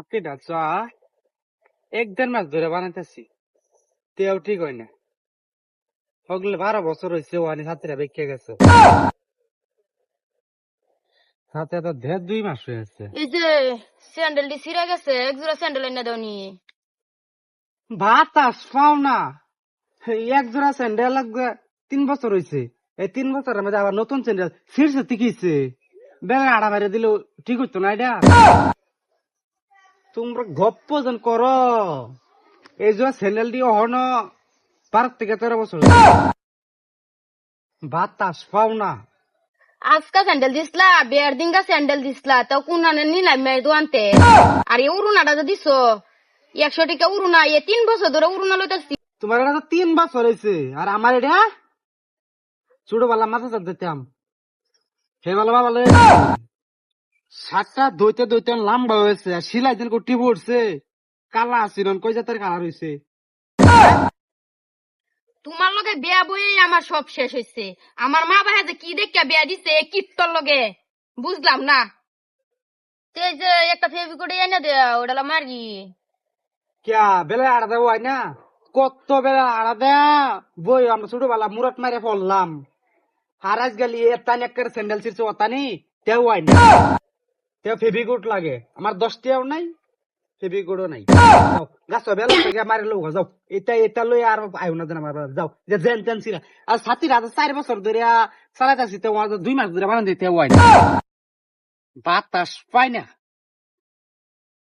ছাতিটা চা 1-1.5 মাস ধরে বানাইতেছি, তেও ঠিক হয় না। হগলে 12 বছর হয়েছে ওয়ানি ছাতিটা বেঁকে গেছে। ছাতি তো 1.5-2 মাস হয়েছে। এই যে স্যান্ডেলটি ছিঁড়ে গেছে, এক জোড়া স্যান্ডেল এনে দাওনি। বাতাস পাও না, এক জোড়া স্যান্ডেল লাগবে 3 বছর হয়েছে। এই 3 বছরের মধ্যে আবার নতুন স্যান্ডেল ছিঁড়ছে তিকিছে, বেলা আড়া মেরে দিলেও ঠিক হইতো না। এটা তোমরা গপ্প যেন করো, এই জোড়া স্যান্ডেল দিয়ে হন 12 থেকে 13 বছর বাতাস পাও না। আজকা স্যান্ডেল দিসলা, বেয়ার দিনকা স্যান্ডেল দিসলা, তাও কুনানে নিলাম মেয়ে দোয়ানতে। আর এই উড়ুনাটা যে দিছো 100 টাকা উড়ুনা, 3 বছর ধরে উড়ুনা লইতাছি। তোমার এটা তো 3 বছর হয়েছে, আর আমার এটা ছোটবেলা মাথা চাপ দিতাম, সে ভালো ভালো শার্টটা ধুইতে ধুইতে লম্বা হয়েছে, আর সিলাই দিন কুটি পড়ছে, কালা আসিল কই জাতের কালার হয়েছে। তোমার লগে বিয়া বই আমার সব শেষ হয়েছে। আমার মা বাবা যে কি দেখে বিয়া দিছে কিপ্তর লগে বুঝলাম না। এই যে একটা ফেভিকুড এনে দে, ওটা মারি। ক্যা বেলা আড়া দেওয়া হয় না, কত বেলা আড়া দেয়া বই। আমরা ছোটবেলা মুরাট মারে পড়লাম, হারাজ গেলি এতানি একটা স্যান্ডেল ছিড়ছে ওতানি, তেও হয় না। তেও ফেভিকুড লাগে আমার, 10টাও নাই, ফেভিকুডও নাই। যাও গাছ বেলা থেকে মারে লোক যাও, এটা এটা লই আর আইও না দেন আমার যাও, যে জেন তেন ছিড়া। আর ছাতির হাতে 4 বছর ধরে চালাইতেছি, 2 মাস ধরে বানান দিতে হয় না, বাতাস পাই না।